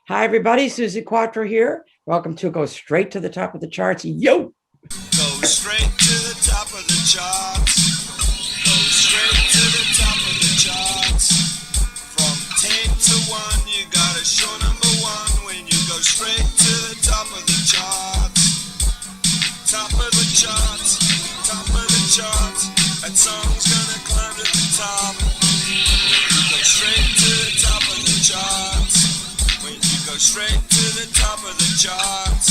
Hi, everybody. Suzi Quatro here. Welcome to Go Straight to the Top of the Charts. Yo! Go straight to the top of the charts. Go straight to the top of the charts. From 10 to 1, you gotta show number one when you go straight to the top of the charts. Top of the charts, top of the charts. That song's gonna climb to the top. When you go straight to the top of the charts. When you go straight to the top of the charts.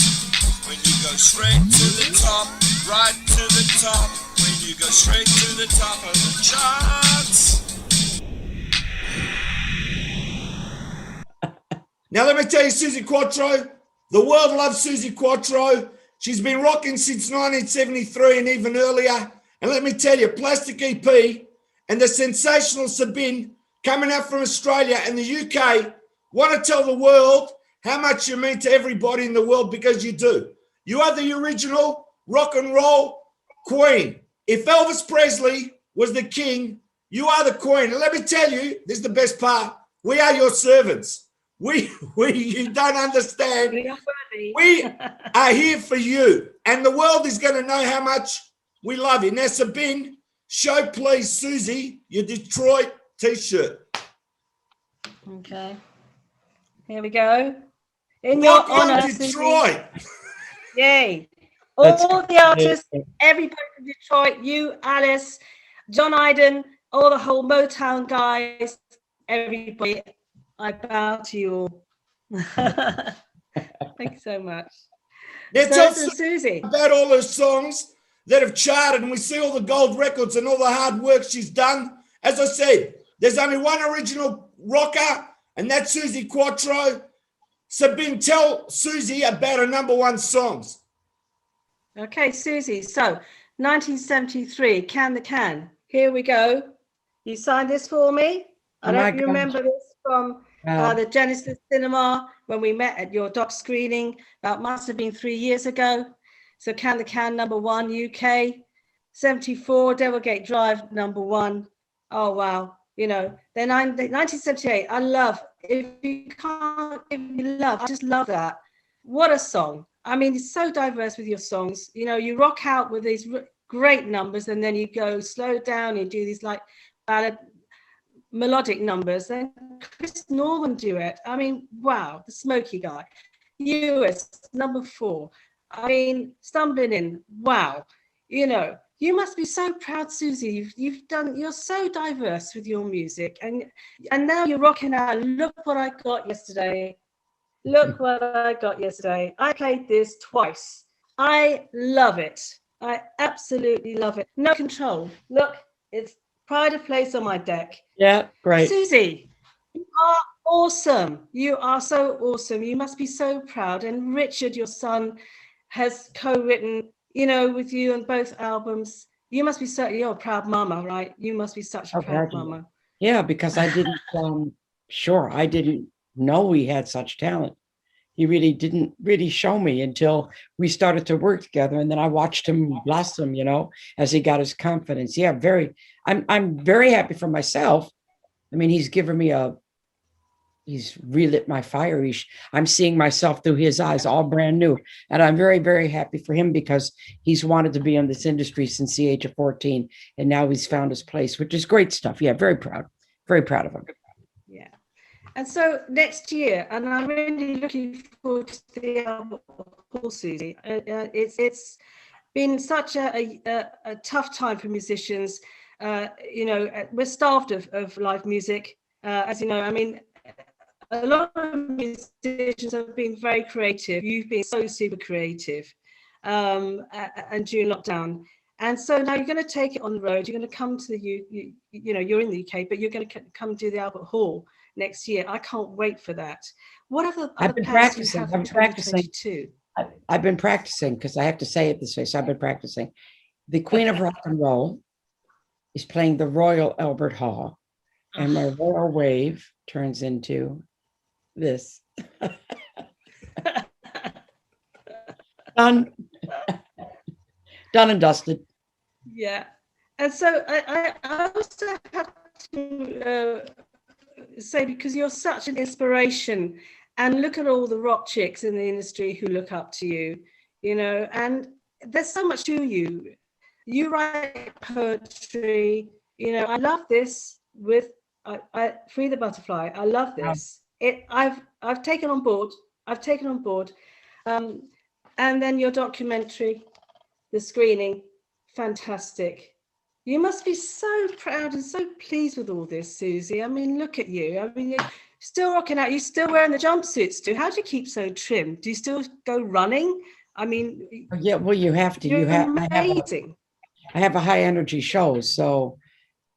When you go straight to the top, right to the top. When you go straight to the top of the charts. Now let me tell you, Suzi Quatro, the world loves Suzi Quatro. She's been rocking since 1973 and even earlier. And let me tell you, Plastic EP and the sensational Sabine coming out from Australia and the UK want to tell the world how much you mean to everybody in the world, because you do. You are the original rock and roll queen. If Elvis Presley was the king, you are the queen. And let me tell you, this is the best part. We are your servants. You don't understand. We are here for you. And the world is going to know how much we love you. Now, Sabine, show please Suzi your Detroit t-shirt. Okay. Here we go. In your honor, Detroit. Yay. All the artists, everybody from Detroit, you, Alice, John Iden, all the whole Motown guys, everybody, I bow to you all. Thank you so much. Now, So tell Suzi about all those songs that have charted, and we see all the gold records and all the hard work she's done. As I said, there's only one original rocker, and that's Suzi Quatro. Sabine, tell Suzi about her number one songs. Okay, Suzi. So 1973, Can the Can. Here we go. You signed this for me. I don't remember this from the Genesis Cinema when we met at your doc screening. That must have been 3 years ago. So Can the Can, number one, UK. 74, Devilgate Drive, number one. Oh, wow. You know, then 1978, I love, if you can't give me love, I just love that. What a song. I mean, it's so diverse with your songs. You know, you rock out with these great numbers and then you go slow down, you do these like ballad melodic numbers. Then Chris Norman duet. I mean, wow, the Smoky guy. US, number 4. I mean, Stumbling In, wow. You know, you must be so proud, Suzi. You're so diverse with your music, and now you're rocking out. Look what I got yesterday. Look what I got yesterday. I played this twice. I love it. I absolutely love it. No Control. Look, it's pride of place on my deck. Yeah, great. Suzi, you are awesome. You are so awesome. You must be so proud. And Richard, your son, has co-written, you know, with you on both albums. You must be you're a proud mama, right? You must be such a proud mama. Yeah, because I didn't, I didn't know he had such talent. He really didn't show me until we started to work together. And then I watched him blossom, you know, as he got his confidence. Yeah, I'm very happy for myself. I mean, he's given me he's relit my fire. I'm seeing myself through his eyes, all brand new. And I'm very, very happy for him because he's wanted to be in this industry since the age of 14. And now he's found his place, which is great stuff. Yeah, very proud of him. Yeah. And so next year, and I'm really looking forward to the album, Suzi. It's been such a tough time for musicians. You know, we're starved of live music. As you know, I mean, a lot of musicians have been very creative. You've been so super creative, and during lockdown. And so now you're going to take it on the road. You're going to come to you know, you're in the UK, but you're going to come do the Albert Hall next year. I can't wait for that. What other plans do you have for 2022? I've been practicing because I have to say it this way. So I've been practicing. The Queen of Rock and Roll is playing the Royal Albert Hall, and my royal wave turns into this. Done and dusted. Yeah. And so I also have to say, because you're such an inspiration and look at all the rock chicks in the industry who look up to you, you know, and there's so much to you. You write poetry, you know, I love this with Free the Butterfly. I love this. I've taken on board. I've taken on board. And then your documentary, the screening, fantastic. You must be so proud and so pleased with all this, Suzi. I mean, look at you. I mean, you're still rocking out. You're still wearing the jumpsuits too. How do you keep so trim? Do you still go running? I mean, Yeah, well, you have to. You're You have. amazing. I have a high energy show, so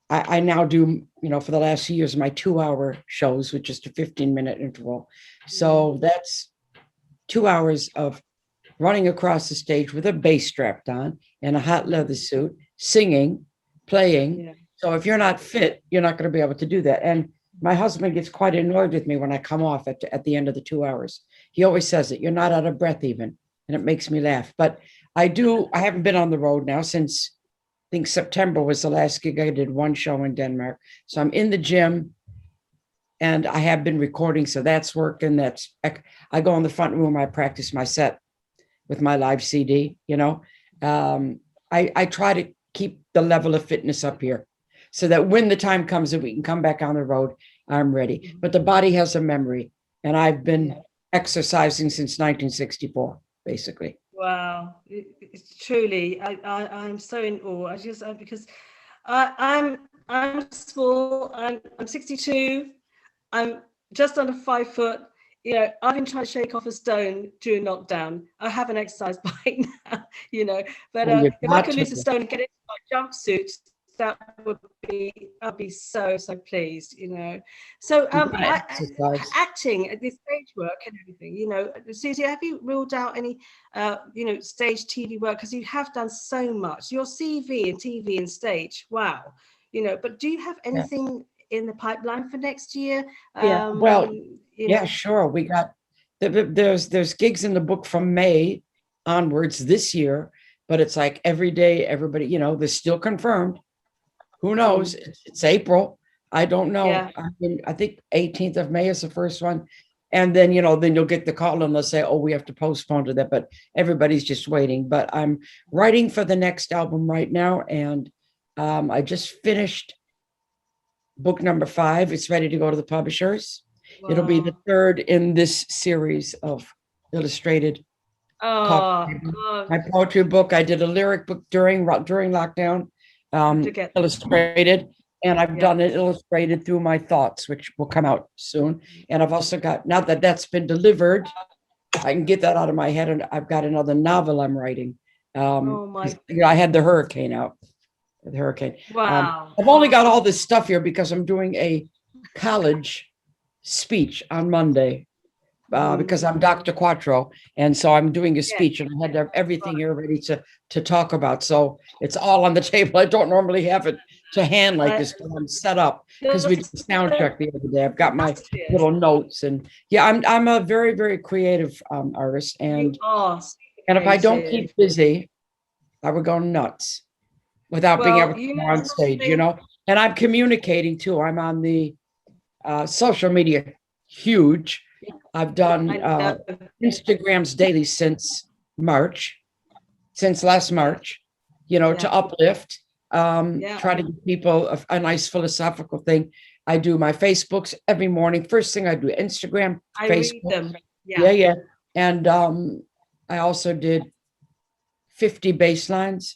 I now do, you know, for the last few years, my 2-hour shows with just a 15-minute interval. So that's 2 hours of running across the stage with a bass strapped on and a hot leather suit, singing, playing. Yeah. So if you're not fit, you're not going to be able to do that. And my husband gets quite annoyed with me when I come off at the end of the 2 hours. He always says it, you're not out of breath even. And it makes me laugh. But I haven't been on the road now since I think September was the last gig. I did one show in Denmark. So I'm in the gym and I have been recording. So that's working. I go in the front room. I practice my set with my live CD, you know. I try to keep the level of fitness up here so that when the time comes that we can come back on the road, I'm ready. But the body has a memory. And I've been exercising since 1964, basically. Wow, it's truly, I'm so in awe. Because I'm small. I'm 62. I'm just under 5 foot. You know, I've been trying to shake off a stone during lockdown. I haven't exercised by now, you know. But if I could lose a stone and get into my jumpsuit, I'd be so pleased, you know. So acting, this stage work and everything, you know. Suzi, have you ruled out any you know, stage TV work? Because you have done so much. Your CV and TV and stage, wow, you know. But do you have anything in the pipeline for next year? Well, you know? sure. We got there's gigs in the book from May onwards this year, but it's like every day, everybody, you know, they're still confirmed. Who knows? It's April. I don't know. Yeah. I think 18th of May is the first one. And then, you know, then you'll get the call and they'll say, oh, we have to postpone to that. But everybody's just waiting. But I'm writing for the next album right now. And I just finished book number 5. It's ready to go to the publishers. Wow. It'll be the 3rd in this series of illustrated. My poetry book. I did a lyric book during lockdown. Illustrated, and I've done it illustrated through my thoughts, which will come out soon. And I've also got, now that that's been delivered, I can get that out of my head, and I've got another novel I'm writing. I had the hurricane out. The hurricane. Wow. I've only got all this stuff here because I'm doing a college speech on Monday. Because I'm Dr. Quatro, and so I'm doing a speech, and I had to have everything here ready to talk about. So it's all on the table. I don't normally have it to hand like this, but I'm set up because we did the sound check the other day. I've got my little notes, and I'm a very, very creative artist, and if I don't keep busy, I would go nuts without being able to go on stage, you know. And I'm communicating too. I'm on the social media, huge. I've done Instagrams daily since last March, you know, to uplift, try to give people a nice philosophical thing. I do my Facebooks every morning. First thing I do, Instagram, Facebook. Read them. Yeah. And I also did 50 baselines,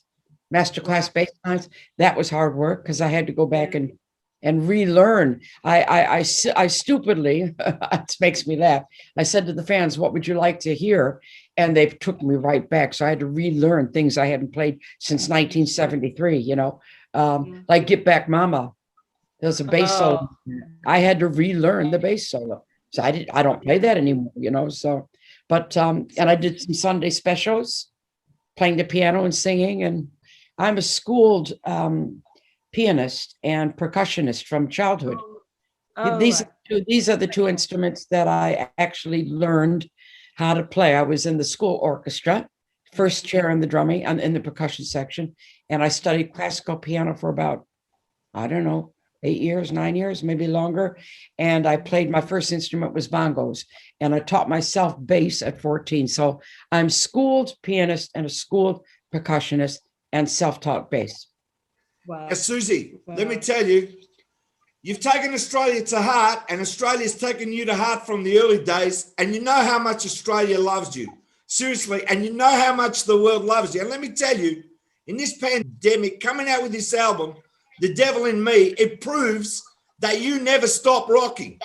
masterclass baselines. That was hard work because I had to go back and relearn. I stupidly, it makes me laugh. I said to the fans, what would you like to hear? And they took me right back. So I had to relearn things I hadn't played since 1973, you know, like Get Back Mama. There's a bass solo. I had to relearn the bass solo. So I don't play that anymore, you know, so, but, and I did some Sunday specials, playing the piano and singing. And I'm a schooled, pianist and percussionist from childhood. These are the 2 instruments that I actually learned how to play. I was in the school orchestra, first chair in the drumming and in the percussion section. And I studied classical piano for about, I don't know, 8 years, 9 years, maybe longer. And I played, my first instrument was bongos, and I taught myself bass at 14. So I'm schooled pianist and a schooled percussionist and self-taught bass. Wow. Now, Suzi, let me tell you, you've taken Australia to heart, and Australia's taken you to heart from the early days, and you know how much Australia loves you. Seriously, and you know how much the world loves you. And let me tell you, in this pandemic, coming out with this album, The Devil in Me, it proves that you never stop rocking.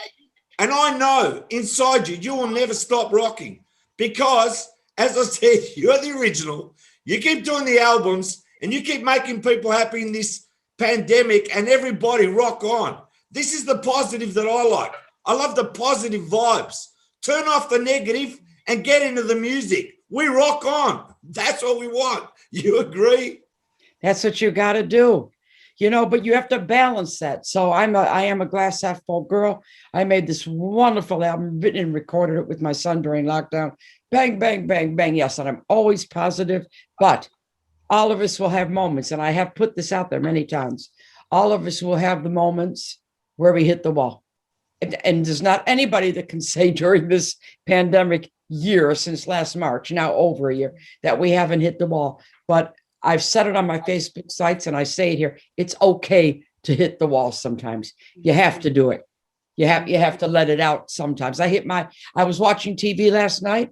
And I know inside you, you will never stop rocking because, as I said, you're the original. You keep doing the albums and you keep making people happy in this pandemic, and everybody rock on. This is the positive that I like. I love the positive vibes. Turn off the negative and get into the music. We rock on. That's what we want. You agree? That's what you got to do, but you have to balance that. So I am a glass half full girl. I made this wonderful album, written and recorded it with my son during lockdown. Bang, bang, bang, bang. Yes, and I'm always positive, but all of us will have moments, and I have put this out there many times. All of us will have the moments where we hit the wall. And there's not anybody that can say during this pandemic year, since last March, now over a year, that we haven't hit the wall. But I've said it on my Facebook sites, and I say it here. It's okay to hit the wall sometimes. You have to do it. You have to let it out sometimes. I was watching TV last night,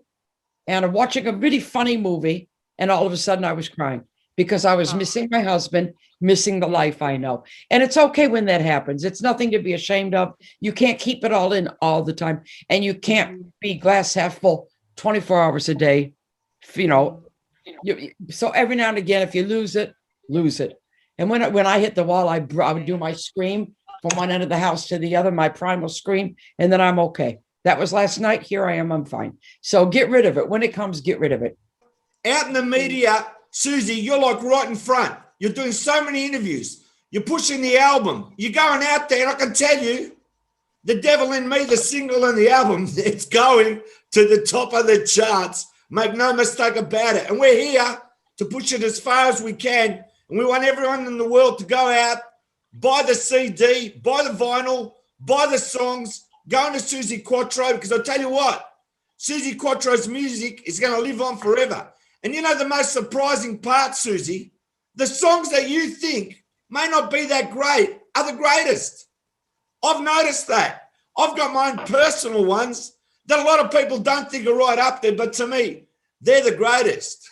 and I'm watching a really funny movie, and all of a sudden I was crying because I was missing my husband, missing the life I know. And it's okay when that happens. It's nothing to be ashamed of. You can't keep it all in all the time. And you can't be glass half full 24 hours a day. So every now and again, if you lose it, lose it. And when I hit the wall, I would do my scream from one end of the house to the other, my primal scream, and then I'm okay. That was last night. Here I am. I'm fine. So get rid of it. When it comes, get rid of it. Out in the media, Suzi, you're like right in front. You're doing so many interviews. You're pushing the album. You're going out there, and I can tell you, The Devil in Me, the single and the album, it's going to the top of the charts. Make no mistake about it. And we're here to push it as far as we can. And we want everyone in the world to go out, buy the CD, buy the vinyl, buy the songs, go into Suzi Quatro, because I'll tell you what, Suzi Quatro's music is going to live on forever. And you know the most surprising part, Suzi? The songs that you think may not be that great are the greatest. I've noticed that. I've got my own personal ones that a lot of people don't think are right up there, but to me, they're the greatest.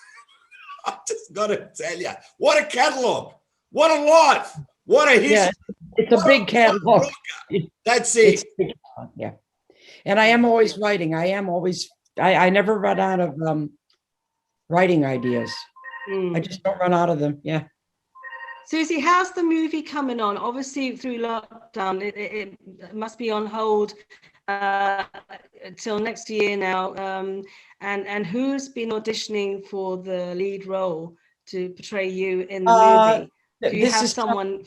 I just got to tell you, what a catalogue, what a life, what a history. Yeah, it's a big catalogue. That's it. Yeah. And I am always writing. I never run out of writing ideas. I just don't run out of them. Yeah. Suzi, how's the movie coming on? Obviously, through lockdown, it must be on hold till next year now. And who's been auditioning for the lead role to portray you in the movie? Do you have someone?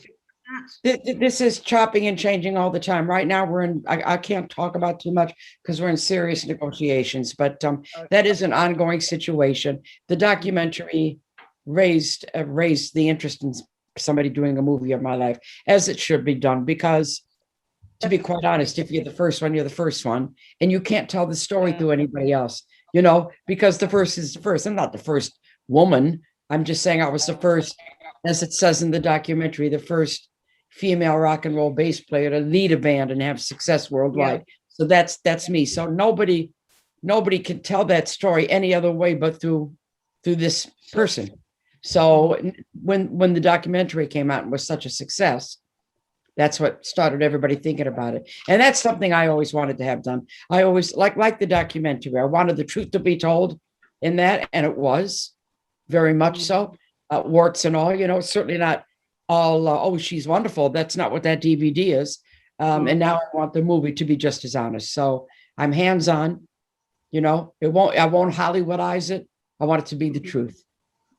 This is chopping and changing all the time. Right now, I can't talk about too much because we're in serious negotiations, but that is an ongoing situation. The documentary raised the interest in somebody doing a movie of my life, as it should be done, because to be quite honest, if you're the first one, you're the first one, and you can't tell the story through anybody else, because the first is the first. I'm not the first woman. I'm just saying I was the first, as it says in the documentary, the first female rock and roll bass player to lead a band and have success worldwide. So that's me. So nobody can tell that story any other way but through this person. So when the documentary came out and was such a success, that's what started everybody thinking about it. And that's something I always wanted to have done. I always like the documentary. I wanted the truth to be told in that, and it was very much so. Warts and all, it's certainly not all, oh, she's wonderful. That's not what that DVD is. And now I want the movie to be just as honest. So I'm hands-on, I won't Hollywoodize it. I want it to be the truth.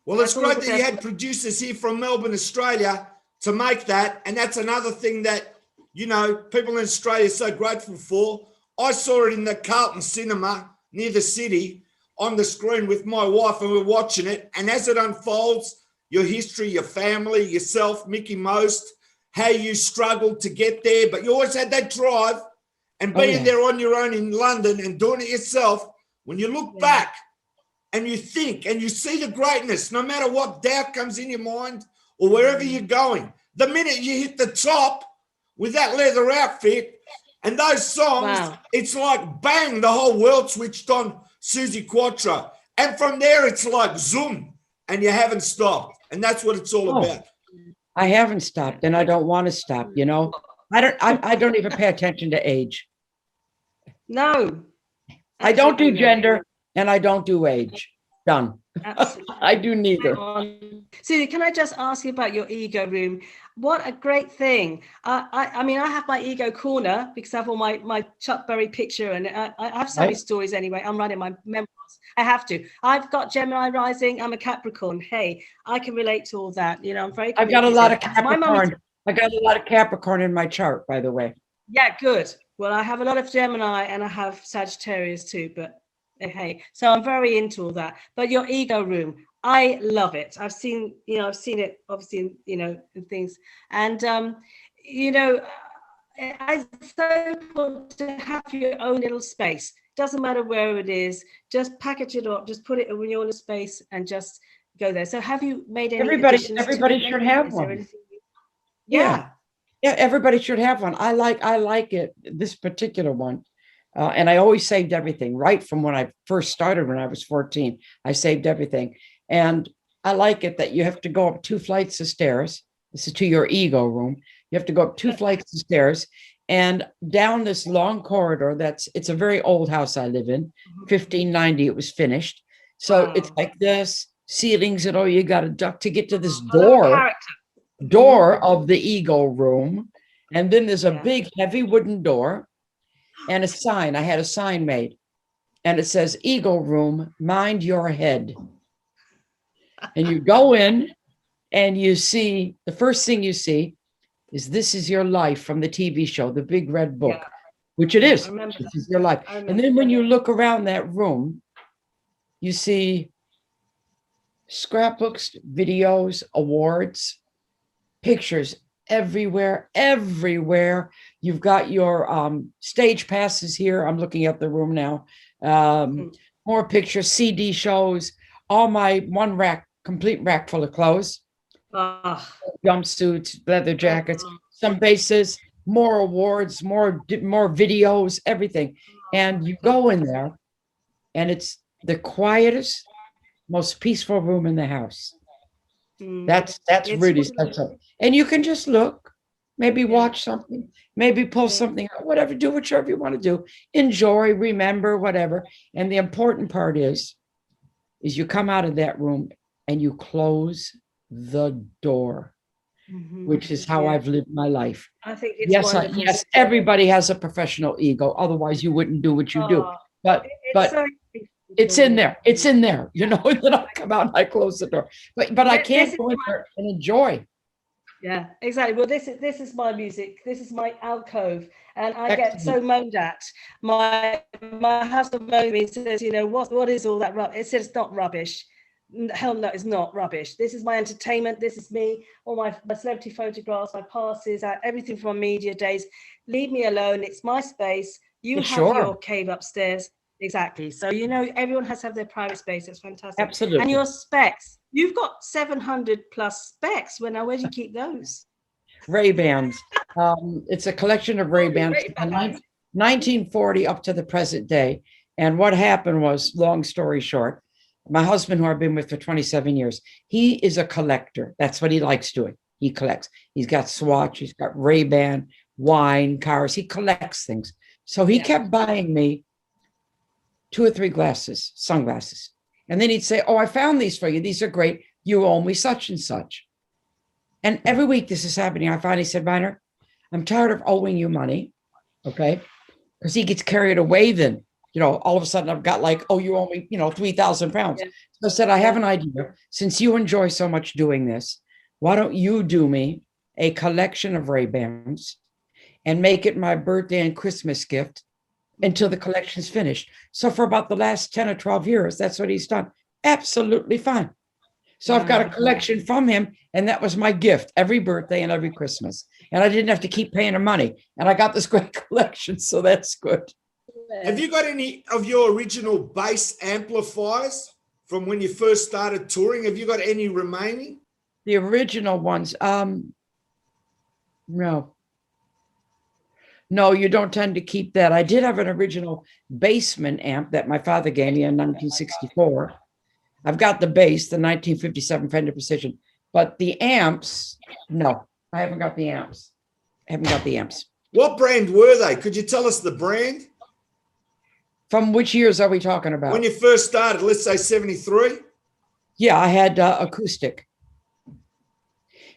Well, it's great that you had producers here from Melbourne, Australia to make that. And that's another thing that, people in Australia are so grateful for. I saw it in the Carlton Cinema near the city on the screen with my wife, and we're watching it. And as it unfolds, your history, your family, yourself, Mickey Most, how you struggled to get there, but you always had that drive. And being there on your own in London and doing it yourself, when you look back and you think and you see the greatness, no matter what doubt comes in your mind or wherever you're going, the minute you hit the top with that leather outfit and those songs, it's like bang, the whole world switched on Suzi Quatro. And from there, it's like zoom, and you haven't stopped. And that's what it's all about. I haven't stopped, and I don't want to stop, you know. I don't even pay attention to age. No. I don't do gender, and I don't do age. Done. I do neither. Suzi, can I just ask you about your ego room? What a great thing. I mean, I have my ego corner because I have all my Chuck Berry picture, and I have so many stories anyway. I'm writing my memoirs. I have to. I've got Gemini rising. I'm a Capricorn. Hey, I can relate to all that. You know, I'm very. I've got a lot of Capricorn. I got a lot of Capricorn in my chart, by the way. Yeah, good. Well, I have a lot of Gemini and I have Sagittarius too, but hey, so I'm very into all that. But your ego room, I love it. I've seen it obviously, in things. And, it's so important to have your own little space. Doesn't matter where it is, just package it up, just put it in your little space and just go there. So have you made any everybody should have one. Yeah, everybody should have one. I like it, this particular one. And I always saved everything right from when I first started when I was 14. I saved everything. And I like it that you have to go up 2 flights of stairs. This is to your ego room. You have to go up 2 flights of stairs and down this long corridor. It's a very old house I live in, 1590, it was finished. So it's like this, ceilings and all, you got to duck to get to this door of the ego room. And then there's a big heavy wooden door and a sign. I had a sign made and it says ego room, mind your head. And you go in and you see, the first thing you see is This Is Your Life from the TV show, The Big Red Book, which it is. This is your life. And then when you look around that room, you see scrapbooks, videos, awards, pictures everywhere. You've got your stage passes here. I'm looking at the room now. More pictures, CD shows, all my one rack, complete rack full of clothes, jumpsuits, leather jackets, some bases, more awards, more videos, everyththing. And you go in there and it's the quietest, most peaceful room in the house. That's really special. And you can just look, maybe watch something, maybe pull something out, whatever, do whichever you want to do. Enjoy, remember, whatever. And the important part is you come out of that room and you close the door, which is how I've lived my life. I think it's wonderful. Yes, everybody has a professional ego. Otherwise you wouldn't do what you do. But it's in there. It's in there, and then I come out and I close the door. But I can't go in there and enjoy. Yeah, exactly. Well, this is my music. This is my alcove, and I get so moaned at. My husband moaned me and says, what is all that rubbish? It says it's not rubbish. Hell no, it's not rubbish. This is my entertainment. This is me. All my celebrity photographs, my passes, everything from media days. Leave me alone. It's my space. You have your cave upstairs. Exactly. So, everyone has to have their private space. It's fantastic. Absolutely. And your specs. You've got 700 plus specs. Where do you keep those? Ray-Bans. It's a collection of Ray-Bans from 1940 up to the present day. And what happened was, long story short, my husband, who I've been with for 27 years, he is a collector. That's what he likes doing. He collects. He's got Swatch. He's got Ray-Ban, wine, cars. He collects things. So he kept buying me 2 or 3 sunglasses. And then he'd say, I found these for you. These are great. You owe me such and such. And every week this is happening. I finally said, Viner, I'm tired of owing you money. Okay. Because he gets carried away then. All of a sudden I've got you owe me, 3,000 pounds. So I said, I have an idea. Since you enjoy so much doing this, why don't you do me a collection of Ray-Bans and make it my birthday and Christmas gift until the collection's finished. So for about the last 10 or 12 years, that's what he's done. Absolutely fine. So I've got a collection from him, and that was my gift every birthday and every Christmas. and I didn't have to keep paying her money. And I got this great collection, so that's good. Have you got any of your original bass amplifiers from when you first started touring? Have you got any remaining? The original ones, no. No, you don't tend to keep that. I did have an original Bassman amp that my father gave me in 1964. I've got the bass, the 1957 Fender Precision, but the amps, no, I haven't got the amps. I haven't got the amps. What brand were they? Could you tell us the brand? From which years are we talking about? When you first started, let's say 73? Yeah, I had acoustic.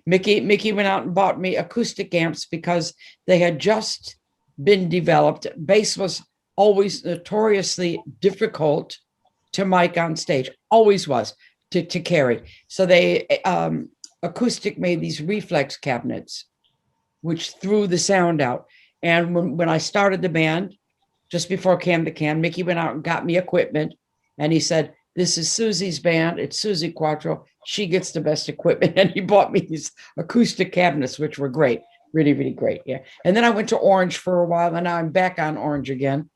Mickey went out and bought me acoustic amps because they had just been developed. Bass was always notoriously difficult to mic on stage, always was to carry. So they acoustic made these reflex cabinets, which threw the sound out. And when I started the band, just before Can the Can, Mickey went out and got me equipment, and he said, "This is Suzi's band. It's Suzi Quatro. She gets the best equipment." And he bought me these acoustic cabinets, which were great. Really, really great. Yeah. And then I went to Orange for a while, and now I'm back on Orange again.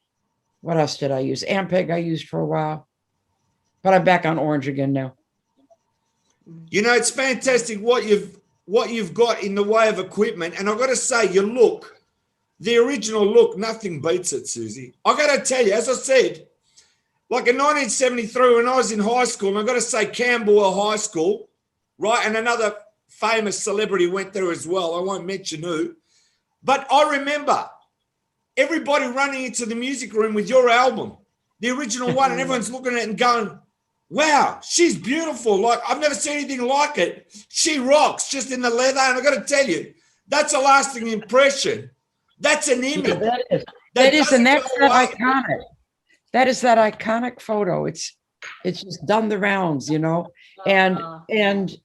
What else did I use? Ampeg I used for a while, but I'm back on Orange again now. You know, it's fantastic what you've got in the way of equipment. And I've got to say, your look, the original look, nothing beats it, Suzi. I got to tell you, as I said, like in 1973, when I was in high school, and I've got to say Camberwell High School, right? And another famous celebrity went there as well. I won't mention who. But I remember everybody running into the music room with your album, the original one, and everyone's looking at it and going, wow, she's beautiful. Like, I've never seen anything like it. She rocks just in the leather. And I've got to tell you, that's a lasting impression. That's an image. Yeah, that is, and that's that iconic. That is that iconic photo. It's just done the rounds, you know, and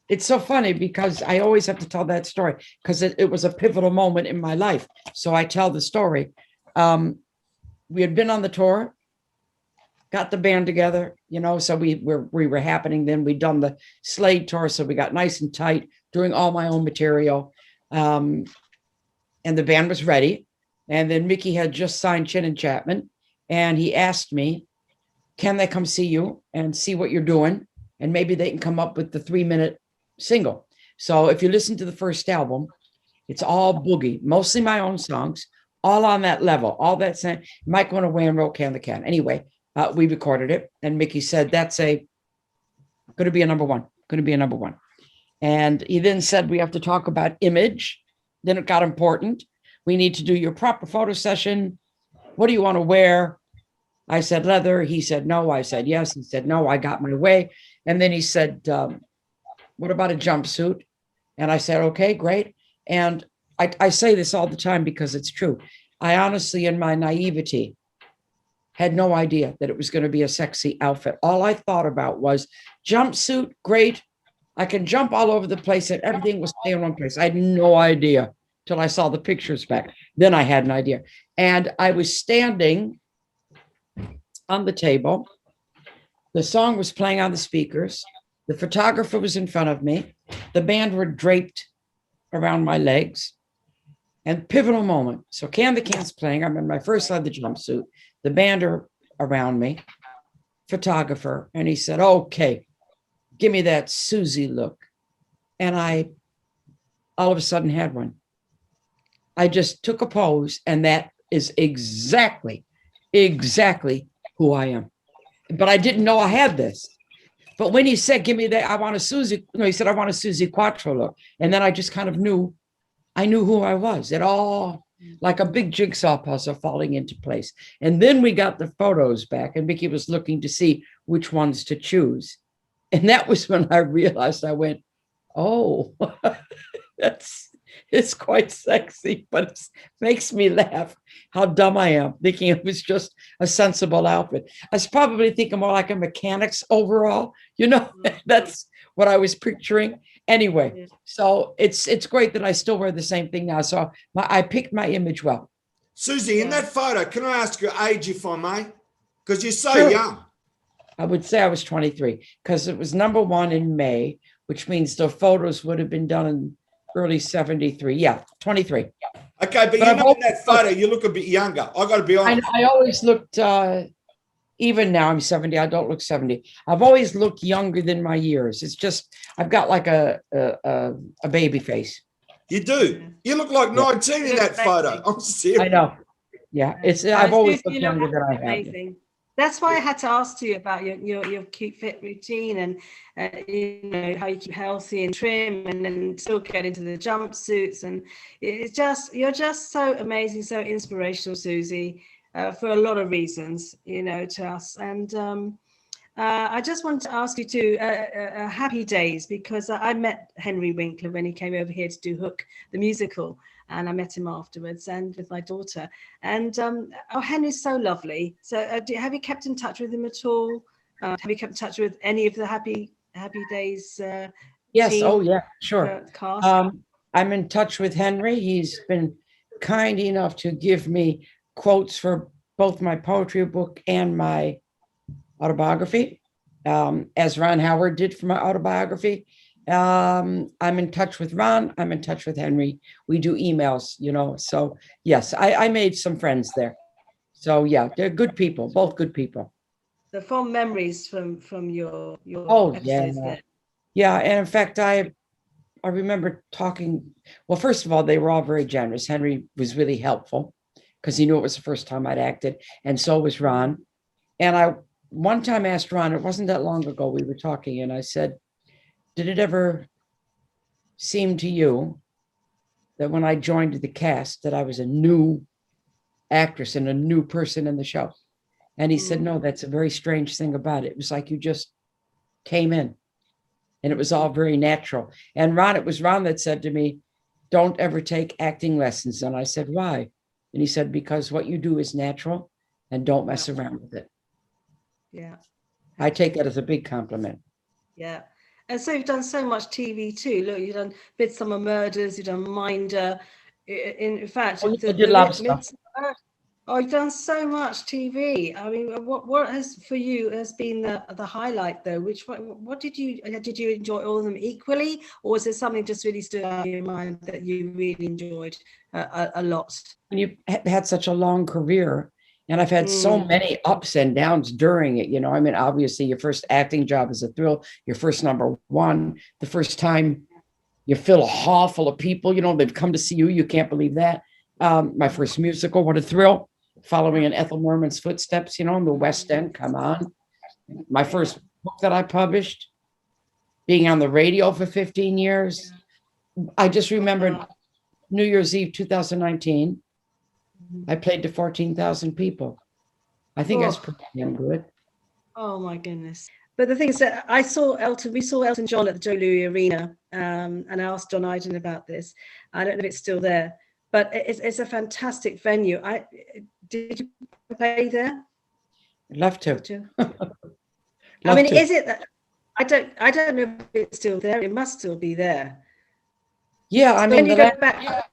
it's so funny because I always have to tell that story because it was a pivotal moment in my life. So I tell the story. We had been on the tour, got the band together, you know, so we were happening then. We'd done the Slade tour, so we got nice and tight, doing all my own material. And the band was ready. And then Mickey had just signed Chin and Chapman. And he asked me, can they come see you and see what you're doing? And maybe they can come up with the 3-minute single. So if you listen to the first album, it's all boogie, mostly my own songs, all on that level, all that same. Mike went away and wrote Can the Can. Anyway, we recorded it. And Mickey said, that's going to be a number one, going to be a number one. And he then said, we have to talk about image. Then it got important. We need to do your proper photo session. What do you want to wear? I said leather. He said no. I said yes. He said no. I got my way. And then he said, what about a jumpsuit? And I said, okay, great. And I say this all the time because it's true. I honestly, in my naivety, had no idea that it was going to be a sexy outfit. All I thought about was jumpsuit, great. I can jump all over the place and everything will stay in one place. I had no idea till I saw the pictures back. Then I had an idea. And I was standing on the table. The song was playing on the speakers. The photographer was in front of me. The band were draped around my legs. And pivotal moment. So Can the Can's playing. I'm in my first leather jumpsuit. The band are around me. Photographer. And he said, okay, give me that Suzi look. And I all of a sudden had one. I just took a pose, and that is exactly who I am. But I didn't know I had this. But when he said, give me that, I want a Suzi, no, he said, I want a Suzi Quatro look. And then I just kind of knew, I knew who I was. It all, like a big jigsaw puzzle falling into place. And then we got the photos back, and Mickey was looking to see which ones to choose. And that was when I realized, I went, oh, it's quite sexy, but it makes me laugh how dumb I am, thinking it was just a sensible outfit. I was probably thinking more like a mechanic's overall, you know, that's what I was picturing. Anyway, so it's great that I still wear the same thing now. So I picked my image well. Suzi, in that photo, can I ask your age, if I may? Because you're so Sure. young. I would say I was 23 because it was number one in May, which means the photos would have been done in early 73. Yeah, 23. Okay, but I've in always that photo, you look a bit younger. I got to be honest. I always looked, even now I'm 70, I don't look 70. I've always looked younger than my years. It's just, I've got like a baby face. You do. You look like Yeah. 19 in that photo. I'm serious. I know. Yeah, I've always looked younger than I have. Amazing. That's why I had to ask you about your keep fit routine and you know how you keep healthy and trim and then still get into the jumpsuits, and you're just so amazing, so inspirational, Suzi, for a lot of reasons, you know, to us. And I just wanted to ask you too, Happy Days, because I met Henry Winkler when he came over here to do Hook, the musical, and I met him afterwards and with my daughter. And oh, Henry's so lovely. So have you kept in touch with him at all? Have you kept in touch with any of the Happy Days Yes. team, Oh, yeah, sure. Cast? I'm in touch with Henry. He's been kind enough to give me quotes for both my poetry book and my autobiography, as Ron Howard did for my autobiography. I'm in touch with Ron. I'm in touch with Henry. We do emails, you know. So yes, I made some friends there. So yeah, they're good people, both good people. The fond memories from your Oh episodes yeah, there. yeah. And in fact, I remember talking. Well, first of all, they were all very generous. Henry was really helpful because he knew it was the first time I'd acted, and so was Ron. And I one time asked Ron, it wasn't that long ago, we were talking, and I said, did it ever seem to you that when I joined the cast that I was a new actress and a new person in the show? And he said, no, that's a very strange thing about it. It was like you just came in and it was all very natural. And Ron, it was Ron that said to me, don't ever take acting lessons. And I said, why? And he said, because what you do is natural and don't mess around with it. Yeah. I take that as a big compliment. Yeah. And so you've done so much TV too. Look, you've done Midsummer Murders, you've done Minder. In fact, I did a lot of stuff. Oh, you've done so much TV. I mean, what has for you has been the highlight though? What did you enjoy all of them equally, or was there something just really stood out in your mind that you really enjoyed a lot? When you had such a long career, and I've had so many ups and downs during it, you know, I mean, obviously your first acting job is a thrill, your first #1, the first time you fill a hall full of people, you know, they've come to see you, you can't believe that. My first musical, what a thrill, following in Ethel Merman's footsteps, you know, in the West End, come on. My first book that I published, being on the radio for 15 years. I just remembered New Year's Eve, 2019, I played to 14,000 people. I think that's pretty damn good. Oh my goodness. But the thing is that we saw Elton John at the Joe Louis Arena, and I asked John Iden about this. I don't know if it's still there, but it's a fantastic venue. Did you play there? I'd love to. I mean, is it that I don't know if it's still there. It must still be there. Yeah, I mean, you go back.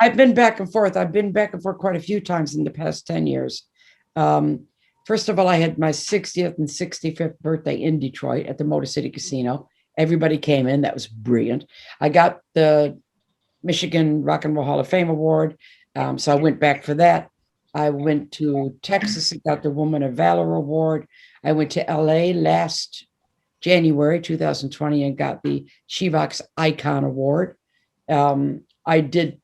I've been back and forth. I've been back and forth quite a few times in the past 10 years. First of all, I had my 60th and 65th birthday in Detroit at the Motor City Casino. Everybody came in. That was brilliant. I got the Michigan Rock and Roll Hall of Fame Award. So I went back for that. I went to Texas and got the Woman of Valor Award. I went to LA last January 2020 and got the Chivox Icon Award. I did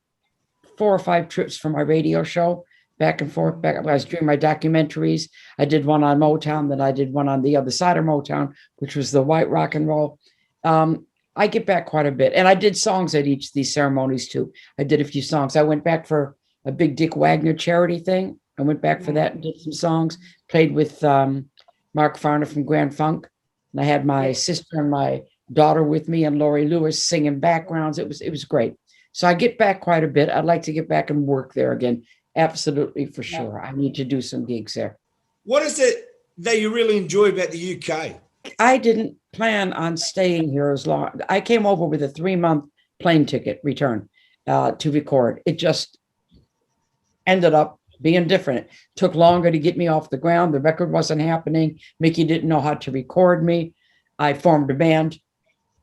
4 or 5 trips for my radio show, back and forth. I was doing my documentaries. I did one on Motown, then I did one on the other side of Motown, which was the white rock and roll. I get back quite a bit. And I did songs at each of these ceremonies too. I did a few songs. I went back for a big Dick Wagner charity thing. I went back for that and did some songs, played with Mark Farner from Grand Funk. And I had my sister and my daughter with me and Laurie Lewis singing backgrounds. It was great. So I get back quite a bit. I'd like to get back and work there again. Absolutely, for sure. I need to do some gigs there. What is it that you really enjoy about the UK? I didn't plan on staying here as long. I came over with a 3-month plane ticket return to record. It just ended up being different. It took longer to get me off the ground. The record wasn't happening. Mickey didn't know how to record me. I formed a band.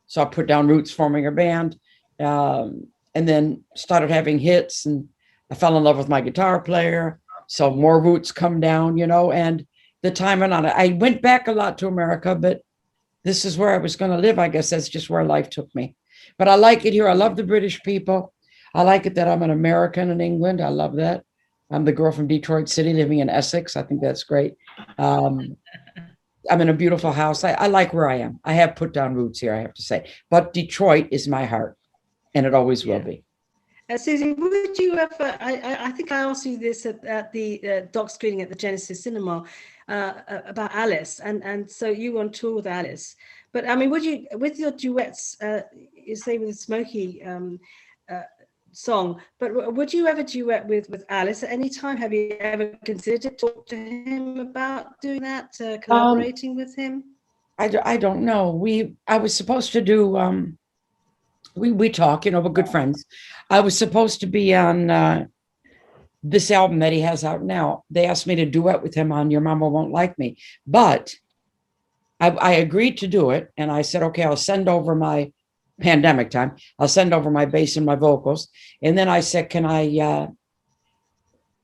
So I put down roots forming a band. and then started having hits, and I fell in love with my guitar player. So more roots come down, you know, and the time went on. I went back a lot to America, but this is where I was going to live. I guess that's just where life took me. But I like it here. I love the British people. I like it that I'm an American in England. I love that. I'm the girl from Detroit City living in Essex. I think that's great. I'm in a beautiful house. I like where I am. I have put down roots here, I have to say. But Detroit is my heart, and it always will be. Susie, would you ever, I think I asked you this at the doc screening at the Genesis Cinema about Alice, and so you were on tour with Alice. But I mean, would you, with your duets, you say with the Smokey song, but would you ever duet with Alice at any time? Have you ever considered talking to him about doing that, collaborating with him? I don't know. I was supposed to do, we talk, you know, we're good friends. I was supposed to be on this album that he has out now. They asked me to duet with him on Your Mama Won't Like Me, but I agreed to do it. And I said, okay, I'll send over my pandemic time. I'll send over my bass and my vocals. And then I said, can I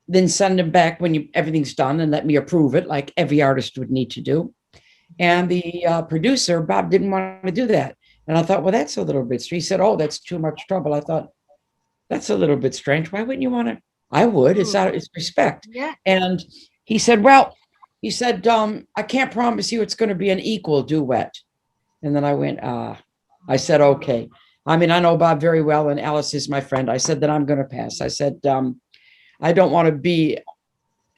then send them back when everything's done and let me approve it, like every artist would need to do. And the producer, Bob, didn't want to do that. And I thought, well, that's a little bit strange. He said, oh, that's too much trouble. I thought, that's a little bit strange. Why wouldn't you want to? I would. It's respect. Yeah. And he said, well, he said, I can't promise you it's going to be an equal duet. And then I went, I said, okay. I mean, I know Bob very well, and Alice is my friend. I said that I'm going to pass. I said, I don't want to be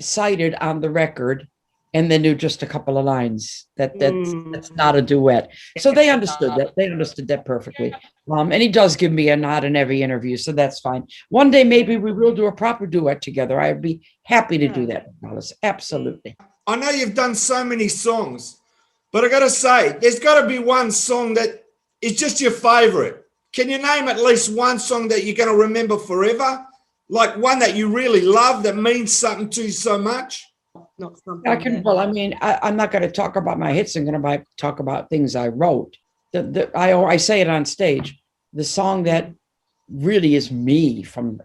cited on the record and then do just a couple of lines. That's not a duet. So they understood that. They understood that perfectly. And he does give me a nod in every interview, so that's fine. One day, maybe we will do a proper duet together. I'd be happy to do that, Alice. Absolutely. I know you've done so many songs, but I got to say, there's got to be one song that is just your favorite. Can you name at least one song that you're going to remember forever? Like one that you really love that means something to you so much? Not something. I can. Well, I mean, I'm not going to talk about my hits. I'm going to talk about things I wrote. I say it on stage. The song that really is me, from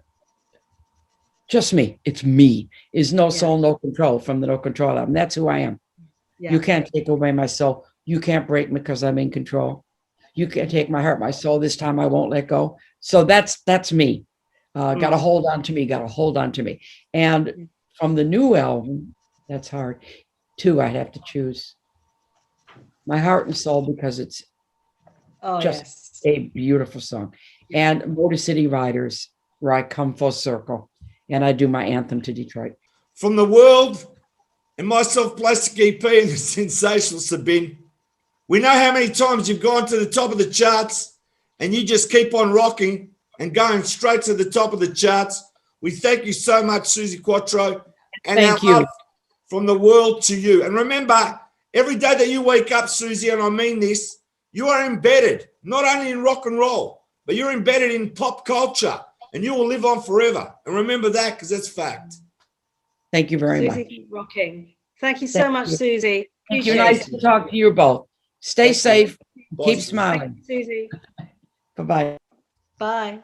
just me, it's me, is No Soul, No Control, from the No Control album. That's who I am. Yeah. You can't take away my soul. You can't break me because I'm in control. You can't take my heart, my soul. This time I won't let go. So that's me. Got to hold on to me. Got to hold on to me. And from the new album, that's hard. Two, I'd have to choose. My Heart and Soul, because it's just a beautiful song. And Motor City Riders, where I come full circle and I do my anthem to Detroit. From the world and myself, Plastic EP, and the sensational Sabine, we know how many times you've gone to the top of the charts, and you just keep on rocking and going straight to the top of the charts. We thank you so much, Suzi Quatro. And thank you. Love from the world to you. And remember, every day that you wake up, Suzi, and I mean this, you are embedded, not only in rock and roll, but you're embedded in pop culture, and you will live on forever. And remember that, because that's fact. Thank you very much. Suzi, rocking. Thank you so much, Suzi. Thank you. Nice to talk to you both. Stay safe. Keep smiling. Thank you, Suzi. Bye-bye. Bye.